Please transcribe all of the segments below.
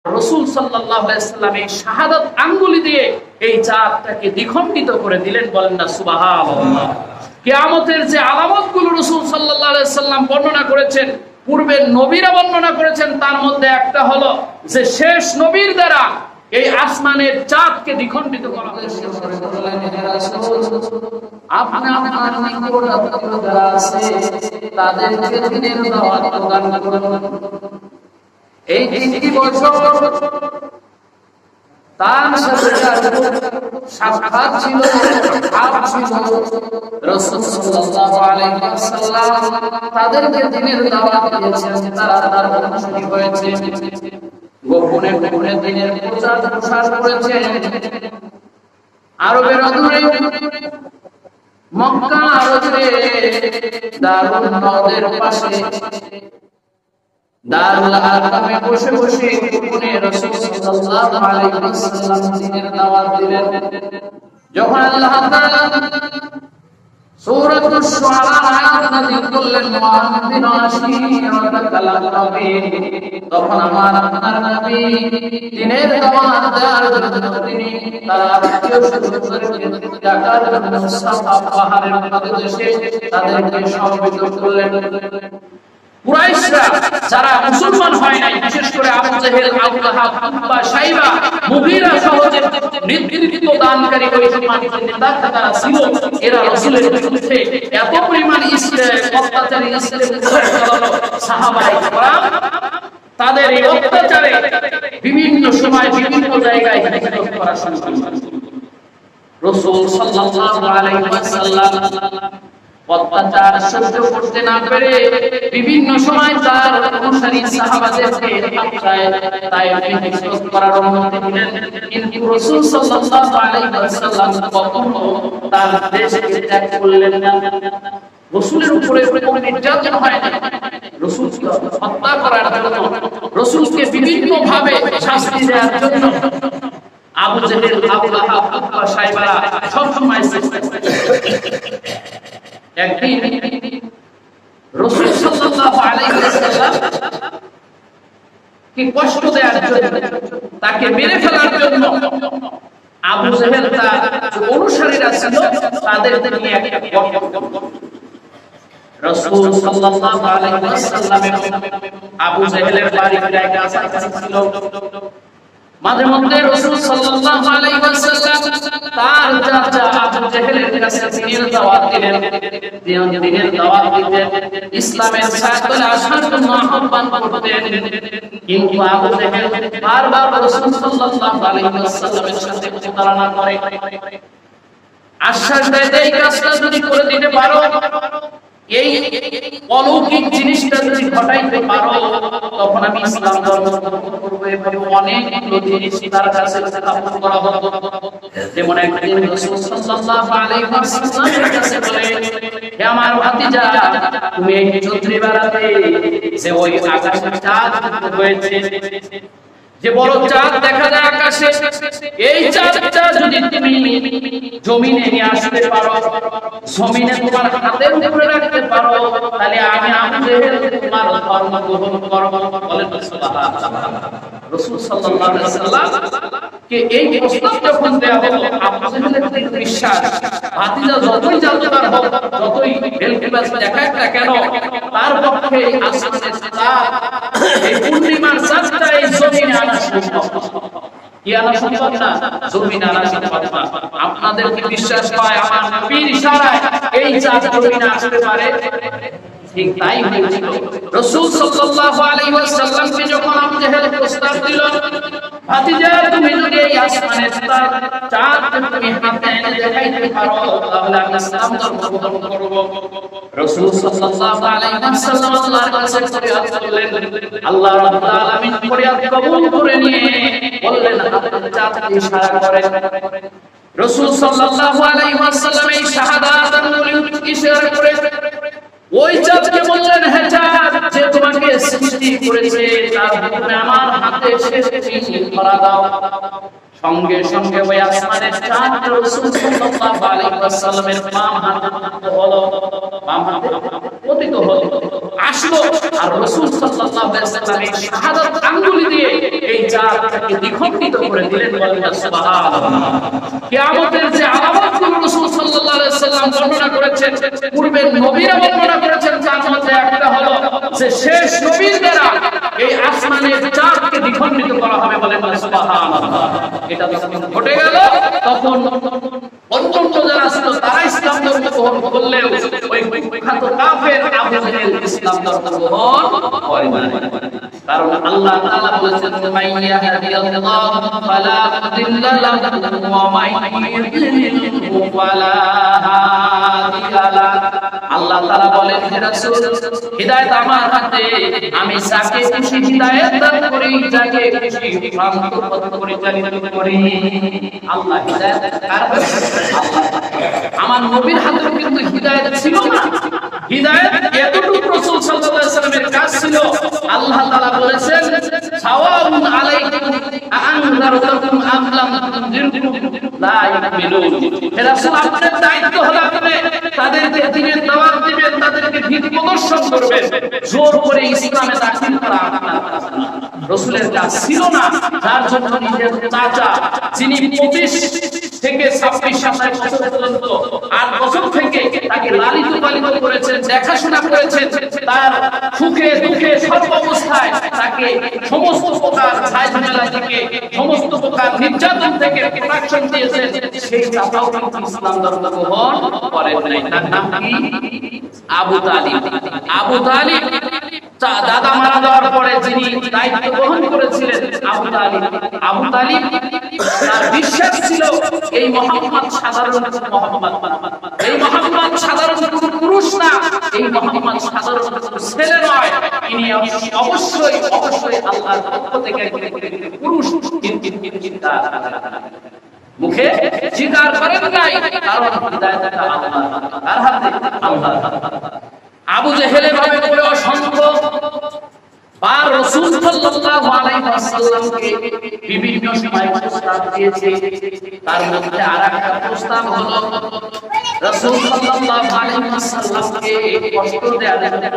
রাসূল সাল্লাল্লাহু আলাইহি ওয়াসাল্লাম এই শাহাদাত আঙ্গুলি দিয়ে এই চাঁদটাকে দ্বিখণ্ডিত করে দিলেন। বলেন না সুবহানাল্লাহ। কিয়ামতের যে আলামতগুলো রাসূল সাল্লাল্লাহু আলাইহি ওয়াসাল্লাম বর্ণনা করেছেন, পূর্বের নবীরা বর্ণনা করেছেন, তার মধ্যে একটা হলো যে শেষ নবীর দ্বারা এই আসমানের চাঁদকে দ্বিখণ্ডিত করা হয়েছে। আপনি আপনার নিকট যারা আছে তাদেরকে দিনের দাওয়াত প্রদান করুন। এই 3 বছর তার সাথে সাক্ষাৎ ছিল, রাসূল সাল্লাল্লাহু আলাইহি ওয়াসাল্লাম তাদেরকে দিনের দাওয়াত দিয়েছেন, তারা তার অনুসারী হয়েছে, গোপনে গোপনে দিনের প্রচার প্রসার করেছে। আরবের অদূরে মক্কা, আরবে দারুল নদের পাশে দারুল আরকামে বসে বসে গোপনে রাসূল সাল্লাল্লাহু আলাইহি ওয়াসাল্লাম দিনের দাওয়াত দিলেন। যখন আল্লাহ তাআলা সূরাতুশ শুআরা আয়াত নাযিল করলেন, মুআযিন আশিরাতাকাল আকরাবিন, তখন আমার আপনার নবী দিনের দাওয়াত দেওয়ার জন্য তিনি তার আত্মীয় স্বজনদেরকে ডাকার জন্য সাফা পাহাড়ের প্রদেশে তাদেরকে সমবেত করলেন। কুরাইশরা যারা মুসলমান হয় নাই, বিশেষ করে আবু জেহেল, আবু লাহাব, উতবা, শাইবা, মুগীরা সহ যে নেতৃত্ব দানকারী ওই সমাজের নেতা যারা ছিল, এরা রাসূলের বিরুদ্ধে এত পরিমাণ অত্যাচারী সাহাবায়ে কেরাম তাদের এই অত্যাচারে বিভিন্ন সময় বিভিন্ন জায়গায় হিজরত করা শুরু করলেন। রাসূল সাল্লাল্লাহু আলাইহি ওয়াসাল্লাম অত্যাচার সহ্য করতে না পেরে বিভিন্ন সময় তার অনুসারী সাহাবাদেরকে তায়েফে হিজরত করার অনুমতি দিলেন, কিন্তু রাসূল সাল্লাল্লাহু আলাইহি ওয়াসাল্লাম কখনো তার দেশকে ত্যাগ করলেন না। রাসূলের উপরে কোনো নির্যাতন হয় না, রাসূলকে হত্যা করার জন্য, রাসূলকে বিভিন্ন ভাবে শাস্তি দেওয়ার জন্য আবু জেহেল, আবু লাহাব, উতবা, শাইবা সব সময় চেষ্টা করেছেন। একদিন রাসূল সাল্লাল্লাহু আলাইহি ওয়াসাল্লাম কি কষ্ট দেওয়ার জন্য, তাকে মেরে ফেলার জন্য আবু জেহেল তার অনুসারীরা ছিল তাদেরকে নিয়ে একটা রাসূল সাল্লাল্লাহু আলাইহি ওয়াসাল্লামের আবু জেহেলের বাড়ির কাছে ছিল। মাঝে মধ্যে রাসূল সাল্লাল্লাহু আলাইহি ওয়াসাল্লাম তার চাচা আবু জেহেলের কাছে দিনের দাওয়াত দিলেন, দিনের দাওয়াত দিতেন, ইসলামের ছায়াতলে আসার জন্য আহ্বান করতেন। কিন্তু আবু জেহেল বারবার রাসূল সাল্লাল্লাহু আলাইহি ওয়াসাল্লামের সাথে প্রতারণা করে, আশ্বাস দেয় এই কাজটা যদি করে দিতে পারো, এই অলৌকিক জিনিসটা যদি ঘটাইতে পারো, তখন আমি ইসলাম ধর্ম গ্রহণ করব। এভাবে অনেকগুলো জিনিস তার কাছে স্থাপন করা হতো। যেমন একদিন রাসূল সাল্লাল্লাহু আলাইহি ওয়াসাল্লামের কাছে বলে, হে আমার ভাতিজা, তুমি এই চৌধুরী বেড়াতে যে ওই আকাশে চাঁদ হয়েছে, যে বড় চাঁদ দেখা যায় আকাশে, এই চাঁদটা যদি তুমি জমিনে নিয়ে আসতে পারো, জমিনে তোমার হাতের উপরে রাখতে পারো, তাহলে আমি আবু জেহেল তোমার ধর্ম গ্রহণ করব। বলেন সুবহানাল্লাহ। রাসূল সাল্লাল্লাহু আলাইহি ওয়াসাল্লাম কে এই প্রস্তাব যখন দেয়া হলো, আবু জেহেলের বিশ্বাস, ভাতিজা যতই জানতার হোক, যতই বেলকিবাস দেখাটা কেন, তার পক্ষে আসমানের চাঁদ, এই পূর্ণিমার চাঁদটা এই জমিনে আনা সম্ভব। কি আনা সম্ভব না? জমিনে আনা সম্ভব না। আপনাদের কি বিশ্বাস হয় আমার নবীর ইশারায় এই চাঁদ জমিনে আসতে পারে? ঠিক তাই হয়েছিল। রাসূল সাল্লাল্লাহু আলাইহি ওয়াসাল্লামকে যখন আবু জেহেল প্রস্তাব দিল, ভাতিজা তুমি যদি এই আসমানের চাঁদ তুমি হাতে এনে দেখাইতে পারো, তাহলে আমি ইসলাম ধর্ম গ্রহণ করব। রাসূল সাল্লাল্লাহু আলাইহি ওয়াসাল্লাম আল্লাহর কাছে ফরিয়াদ করলেন, আল্লাহ রাব্বুল আলামিন ফরিয়াদ কবুল করে নিয়ে বললেন, আপনি চাঁদকে ইশারা করেন। রাসূল সাল্লাল্লাহু আলাইহি ওয়াসাল্লাম এই শাহাদাত আঙ্গুলি ইশারা করে ওই চাঁদকে বললেন, হে চাঁদ, যে তোমাকে সৃষ্টি করেছে তার হুকুমে আমার হাতে সৃষ্টি করা দাও। সঙ্গে সঙ্গে ওই আসমানের চাঁদ রাসূল সাল্লাল্লাহু আলাইহি ওয়াসাল্লামের বাম হাতে হলো। বাম হাতে পতিত হলো, আসলো আর রাসূল সাল্লাল্লাহু আলাইহি ওয়াসাল্লাম এই শাহাদাত আঙ্গুলি দিয়ে এই জাতটাকে দ্বিখণ্ডিত করে দিলেন। বলেন সুবহানাল্লাহ। কিয়ামতের যে আলামতগুলো রাসূল সাল্লাল্লাহু আলাইহি ওয়াসাল্লাম বর্ণনা করেছেন, পূর্বের নবীরা বর্ণনা করেছেন, যার মধ্যে একটা হলো যে শেষ নবীর দ্বারা এই আসমানের চাঁদকে দ্বিখণ্ডিত করা হবে। বলেন সুবহানাল্লাহ। এটা যখন ঘটে গেল তখন অন্যান্য যারা ছিল তারা ইসলাম ধর্ম গ্রহণ করলেও ওই বিখ্যাত কাফের আবু জেহেল ইসলাম ধর্ম গ্রহণ করে না। কারণ আল্লাহ তাআলা বলেছেন, মাইয়াহদিয়াল্লাহু ফালা মুদিল্লা লাহু ওয়া মাইয়ুদ্লিলহু ফালা হাদিয়া লাহু। আল্লাহ তাআলা বলেন, হে রাসূল, হিদায়াত আমার হাতে, আমি যাকে খুশি হিদায়াত দান করি, যাকে খুশি ভ্রান্ত পথে পরিচালিত করি। আল্লাহ হিদায়াত কার হাতে? আমার নবীর হাতে কিন্তু হিদায়াত ছিল না। হিদায়াত এতটুকু রাসূল সাল্লাল্লাহু আলাইহি ওয়াসাল্লামের কাজ ছিল। আল্লাহ তাআলা বলেছেন, সাওয়াউন আলাইকুম আনযারতুকুম আম লাম তুনযিরকুম লা ইউমিনুন। হে রাসূল, আপনার দায়িত্ব হলো আপনি তাদেরকে দ্বীনের দাওয়াত দিবেন, তাদেরকে দ্বীন প্রদর্শন করবেন। জোর করে ইসলামে দাখিল করা আপনার কাজ না, রাসূলের কাজ ছিল না। যার জন্য নিজের চাচা, যিনি 25 থেকে 26-27 বছর পর্যন্ত 8 বছর থেকে তাকে লালিত পালিত করেছেন, দেখাশোনা করেছেন, তার সুখে দুঃখে সর্ব অবস্থায় তাকে সমস্ত প্রকার ঝামেলা থেকে, সমস্ত প্রকার নির্যাতন থেকে প্রোটেকশন দিয়েছেন, সেই চাচাও কিন্তু ইসলাম ধর্ম গ্রহণ করেন নাই। তার নাম কি? আবু তালিব। আবু তালিব দাদা মারা যাওয়ার পরে যিনি দায়িত্ব গ্রহণ করেছিলেন, আবু তালিব। আবু তালিব তার বিশ্বাস ছিল এই মুহাম্মদ সাধারণ মুহাম্মদ, এই মুহাম্মদ সাধারণ কোনো পুরুষ না, এই মুহাম্মদ সাধারণ কোনো ছেলে নয়, ইনি অবশ্যই অবশ্যই আল্লাহর পক্ষ থেকে একজন পুরুষ। কিন্তু মুখে স্বীকার করেন নাই, কারণ হিদায়াতটা আল্লাহর কার হাতে? আল্লাহর হাতে। আবু জেহেল ভাবে করে অসংখ্য বার রাসূল সাল্লাল্লাহু আলাইহি ওয়াসাল্লামকে বিভিন্ন সময় প্রস্তাব দিয়েছে। তার মধ্যে আরেকটা প্রস্তাব হলো রাসূল সাল্লাল্লাহু আলাইহি ওয়াসাল্লামকে কষ্ট দেওয়ার জন্য,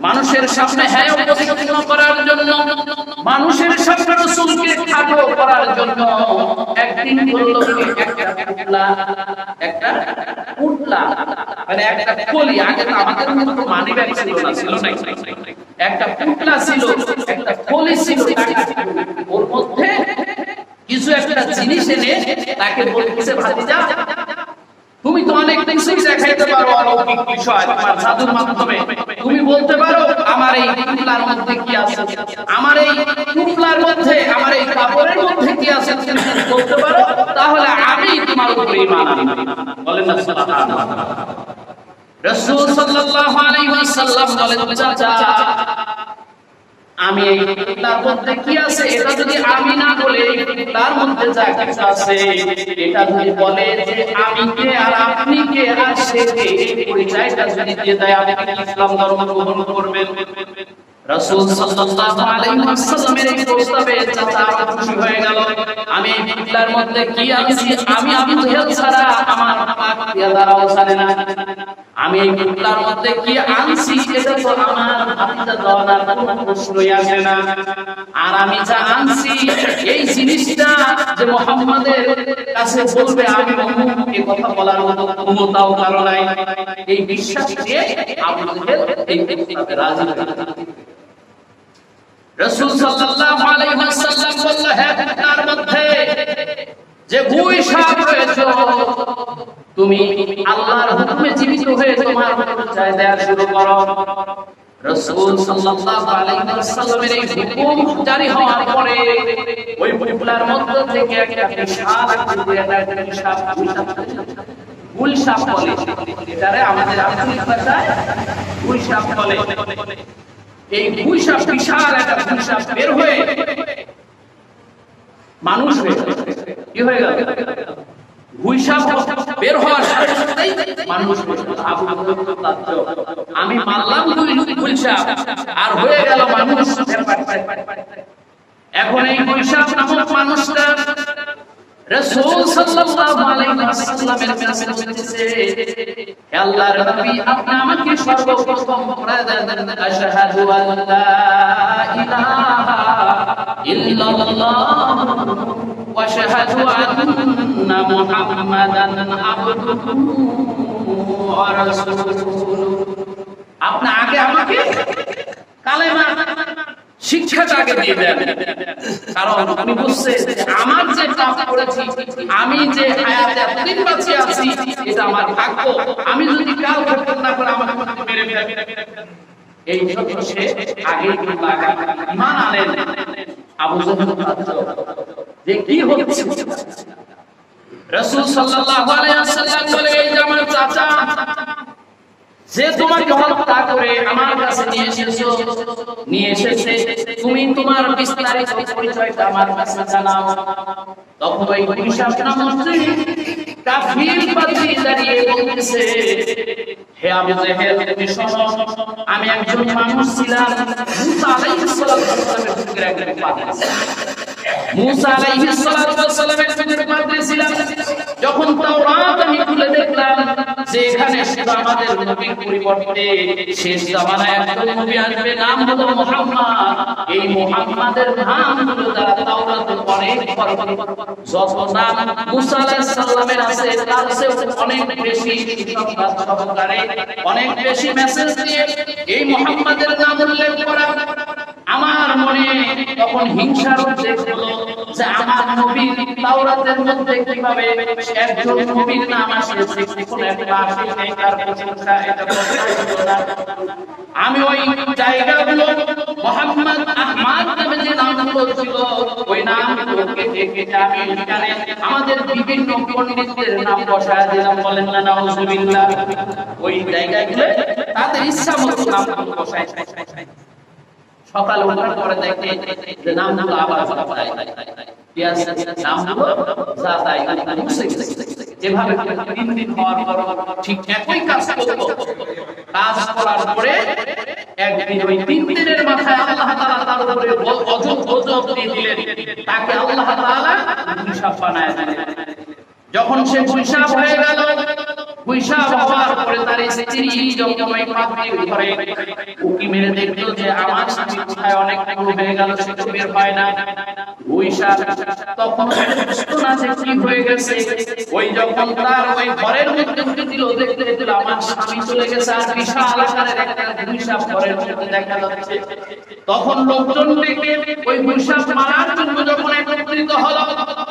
মানুষের সামনে হেয় প্রতিপন্ন করার জন্য, মানুষের সামনে রাসূলকে খাটো করার জন্য একদিন বলল কি একটা পুতলা মানে একটা কলি, আগে তো আমাদের মতো মানি ব্যাগ ছিল না, ছিল না, একটা পুতলা ছিল, একটা কলি ছিল, ওর মধ্যে কিছু একটা জিনিস এনে তাকে বলতেছে, ভাতিজা তুমি তো অনেক কিছুই দেখাইতে পারো, অলৌকিক বিষয় তোমার জাদুর মাধ্যমে, তুমি বলতে পারো আমার এই পুতলার মধ্যে কি আছে, আমার এই পুতলার মধ্যে, আমার এই কাপড়ের মধ্যে কি আছে বলতে পারো, তাহলে আমি তোমার উপর ঈমান আনবো। বলেন না সুবহানাল্লাহ। রাসূল সাল্লাল্লাহু আলাইহি ওয়াসাল্লাম বলেন, চাচা আমি এই পুতলার মধ্যে কি আছে এটা যদি আমি না বলে, এই পুতলার মধ্যে যা কিছু আছে এটা যদি বলে যে আমি কে আর আপনি কে আর সে কে, এই পরিচয়টা যদি দিয়ে দেয়, আপনি ইসলাম ধর্ম গ্রহণ করবেন। রাসূল সাল্লাল্লাহু আলাইহি ওয়াসাল্লামের এই প্রস্তাবে চাচা খুশি হয়ে গেল। আমি এই পুতলার মধ্যে কি আনছি, আমি আবু জেহেল ছাড়া আমার পাক পিয়াদারাও জানে না। আমি এই পুতলার মধ্যে কি আনছি এটা তো আমার ভাতিজা জানার কোনো প্রশ্নই আসে না। আর আমি যা আনছি এই জিনিসটা যে মুহাম্মাদের কাছে বলবে আমি মুহাম্মদ, এই কথা বলার মতো ক্ষমতাও কারো নাই। এই বিশ্বাস দিয়ে আবু জেহেল এই প্রস্তাবে রাজি হলেন। রাসূল সাল্লাল্লাহু আলাইহি ওয়াসাল্লাম বললেন, হে পুতলার মধ্যে যে ভুঁই সাপ রয়েছে, তুমি আল্লাহর হুকুমে জীবিত হয়ে তোমার পরিচয় দেয়া শুরু করো। রাসূল সাল্লাল্লাহু আলাইহি ওয়াসাল্লামের এই হুকুম জারি হওয়ার পরে ওই পুতলার মধ্য থেকে একটা বিশাল আকৃতির একটা সাপ, ভুঁই সাপ বলে, এটারে আমাদের আধুনিক ভাষায় ভুঁই সাপ বলে। এই ভুঁই সাপ, বিশাল একটা ভুঁই সাপ বের হয়ে মানুষ হয়ে কি হয়ে গেল, ভুঁই সাপ বের হওয়ার সাথে সাথেই মানুষ। আমি মারলাম ভুঁই সাপ আর হয়ে গেল মানুষ। এখন এই ভুঁই সাপ নামক মানুষটা রাসূল সাল্লাল্লাহু আলাইহি ওয়াসাল্লামের কাছে বলতেছে, হে আল্লাহর নবী, আপনি আমাকে সর্বপ্রথম বলে দেন, আশহাদু আল্লা ইলাহা ইল্লাল্লাহ ওয়া আশহাদু আন্না মুহাম্মাদান আবদুহু ওয়া রাসূলুহু। আপনি আগে আমাকে কালেমা শিক্ষাটা আগে দিয়ে দেন, কারণ আমি বুঝছি আমার যে কাজ করেছি, আমি যে হায়াতে এতদিন বাঁচিয়ে আছি, এটা আমার ভাগ্য। আমি যদি কাল ভাগ্য না করে আমাকে মেরে ফেলে, এই জন্য সে আগে ঈমান আনেন। আবু জাহল যে কি হচ্ছে, রাসূল সাল্লাল্লাহু আলাইহি ওয়াসাল্লাম বলে, এই যে আমার চাচা যে তোমাকে হত্যা করে আমার কাছে নিয়ে এসেছে, তুমি তোমার বিস্তারিত পরিচয়টা আমার কাছে জানাও। তখন ওই হিসাব নামক কাফির পাদ্রী দাঁড়িয়ে বলতেছে, হে আবু জাহেল, তুমি শোনো, আমি একজন মানুষ ছিলাম, মুসা আলাইহিস সালামের যুগের একজন পাদ্রী। মুসা আলাইহিস সালামের যুগের পাদ্রী ছিলাম। যখন তাওরাত আমি খুলে দেখলাম যে এখানে শুধু আমাদের নবীর পরিবর্তে শেষ জামানায় একজন নবী আসবে, নাম হলো মুহাম্মদ। এই মুহাম্মাদের নাম হলো দ্বারা তাওরাতে অনেক যত নাম মুসা আলাইহিস সালামের আছে, তার চেয়ে অনেক বেশি সংবাদ সহকারে, অনেক বেশি মেসেজ দিয়ে এই মুহাম্মাদের নাম উল্লেখ করা। আমার মনে তখন হিংসার উদ্রেক হলো যে আমার নবীর তাওরাতের মধ্যে কিভাবে একজন নবীর নাম আসে, কোন একটা আসে নেই, তার প্রশংসা এটা হলো না। আমি ওই জায়গাগুলো মুহাম্মদ আহমদ নামে যে নামগুলো ছিল, ওই নামগুলোকে দেখে আমি এখানে আমাদের বিভিন্ন পণ্ডিতদের নাম বসায় দিলাম। বলেন না নাউজুবিল্লাহ। ওই জায়গাগুলো তাদের ইচ্ছা মতো নাম বসায়। সকালে ওঠার পরে দেখে যে নামগুলো আবার বসায়, নামগুলো যা তাই মুছে গেছে। যেভাবে 3 দিন হওয়ার পর ঠিক একই কাজ করলো। কাজ করার পরে একদিন ওই 3 দিনের মাথায় আল্লাহ তাআলা তার উপরে গজব দিয়ে দিলেন। তাকে আল্লাহ তাআলা হিসাব বানায় দিলেন। যখন সে হিসাব হয়ে গেল, হিসাব হওয়ার পরে তার স্ত্রী যখন ওই পাদ্রীর ঘরে উকি মেরে দেখলো যে আমার স্বামী কোথায় অনেক হয়ে গেল, সে তো বের হয় না। হিসাব তখন বুঝতো না যে কি হয়ে গেছে। ওই যখন তার ওই ঘরের মধ্যে উঠে দিল, দেখতে দিল আমার স্বামী চলে গেছে, আর বিশাল আকারের একটা হিসাব ঘরের মধ্যে দেখা যাচ্ছে। তখন লোকজন ডেকে ওই হিসাব মারার জন্য যখন একত্রিত হলো,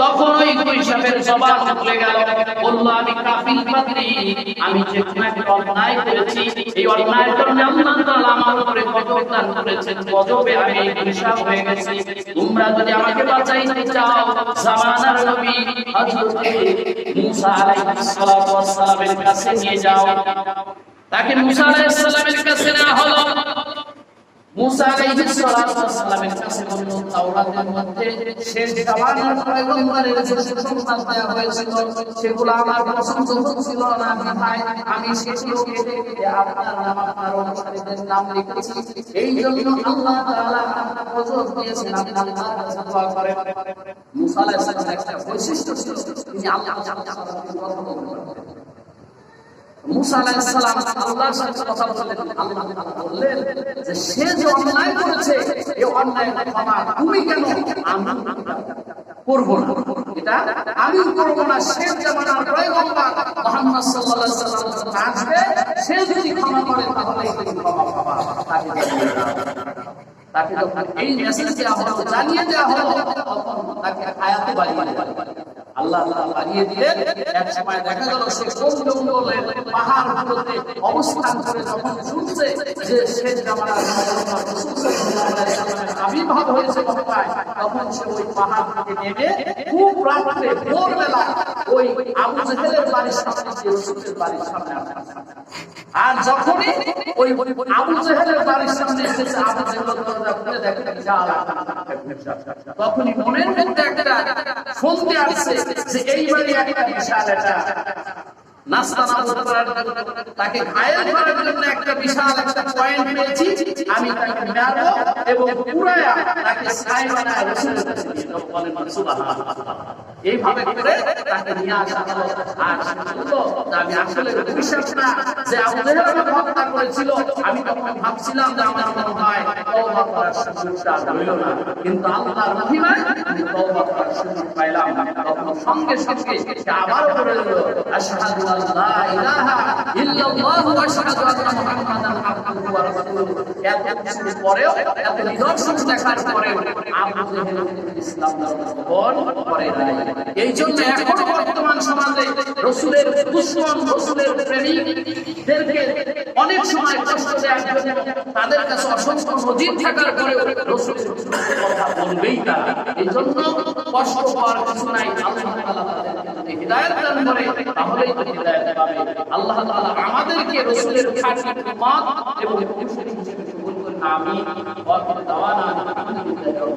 তখন ওই হিসাবের জবাব খুলে গেল। বলল, আমি কাফির পাদ্রী, আমি যে একটা অন্যায় করেছি, এই অন্যায়ের জন্য আল্লাহ তাআলা আমার উপরে গজব দান করেছেন। গজবে আমি এই হিসাব হয়ে গেছি। তোমরা যদি আমাকে বাঁচাইতে চাও, জামানার নবী হযরত মুসা আলাইহিস সালামের কাছে নিয়ে যাও। তাকে মুসা আলাইহিস সালামের কাছে নেওয়া হলো। মুসা আলাইহিস সালামের কাছে বলল, তাওরাতের মধ্যে শেষ জামানার পয়গম্বরের যে সংবাদ দেওয়া হয়েছিল, সেগুলো আমার পছন্দ হচ্ছিল না, ভাই আমি সেগুলো কেটে কেটে আপনার নাম, আপনার অনুসারীদের নাম লিখেছি। এই জন্য আল্লাহ তাআলা আপনার গজব দিয়েছেন। আপনি আল্লাহর কাছে দোয়া করেন। মুসা আলাইহিস সালামের একটা বৈশিষ্ট্য ছিল, তিনি আল্লাহর সাথে কথা বলতেন। মুসা আলাইহিস সালাম আল্লাহর সাথে কথা বললেন। আল্লাহ বললেন যে সে যে অন্যায় করেছে, এই অন্যায় ক্ষমা তুমি কেন আমি করব না, এটা আমি করব না। শেষ জামানার পয়গম্বর মুহাম্মদ সাল্লাল্লাহু আলাইহি ওয়াসাল্লাম আসবে, সে যদি ক্ষমা করে তাহলে তুমি ক্ষমা পাবা। তাকে যখন এই মেসেজ দেওয়া হলো, জানিয়ে দেওয়া হলো, তখন তাকে আয়াতে বাড়িয়ে আল্লাহ বাড়িয়ে দিলেন। এক সময় দেখা গেল সে জঙ্গলের পাহাড়গুলোতে অবস্থান করে যখন শুনছে যে শেষ জামানার আবির্ভাব হয়েছে মক্কায়, তখন সে ওই পাহাড় থেকে নেমে খুব রাত্রে ভোরবেলা ওই আবু জাহেলের বাড়ির সামনে গিয়ে রাসূলের বাড়ির সামনে আসে। আর যখনই ওই আবু জাহেলের বাড়ির সামনে এসেছে, আবু জাহেল দরজা খুলে দেখে বিশাল তখনই মনের মধ্যে একটা সন্দেহ আসছে যে এই বাড়ি একটা বিশাল একটা নাস্তা নাবুদ করার জন্য, তাকে ঘায়েল করার জন্য একটা বিশাল একটা পয়েন্ট পেয়েছি, আমি তাকে মারবো এবং পুরায়া তাকে ছাই বানায় রাসূলের কাছে নিয়ে যাব। বলেন সুবহানাল্লাহ। এইভাবে করে তাকে নিয়ে আসা হলো। আর বললো যে আমি আসলে বিশ্বাস না যে আবু জাহেল আমাকে হত্যা করেছিল, আমি তখন ভাবছিলাম যে আমার মনে হয় তওবা করার সুযোগটা হইল না, কিন্তু আল্লাহর মহিমায় আমি তওবা করার সুযোগ পাইলাম। তখন সঙ্গে সঙ্গে সে আবার বলে দিল আশহাদু আল্লা ইলাহা ইল্লাল্লাহ ওয়া আশহাদু আন্না মুহাম্মাদান আবদুহু ওয়া রাসূলুহু। এত কিছুর পরেও, এত নিদর্শন দেখার পরেও আবু জাহেল ইসলাম গ্রহণ করে নাই। এই জন্য এখনো বর্তমান সমাজে রাসূলের দুশমন, রাসূলের প্রেমিকদেরকে অনেক সময় কষ্ট দেওয়ার জন্য তাদের কাছে অসংখ্য নজির থাকার পরেও রাসূলের কথা বলবেই তারা। এই জন্য কষ্ট পাওয়ার কিছু নাই। আল্লাহ তাআলা তাদেরকে যদি হিদায়াত দান করে তাহলেই তো হিদায়াত পাবে। আল্লাহ তাআলা আমাদেরকে রাসূলের খাঁটি উম্মত এবং মুসলিম হিসেবে কবুল করুন। আমিন। ওয়া আখিরু দাওয়ানা আলহামদুলিল্লাহ।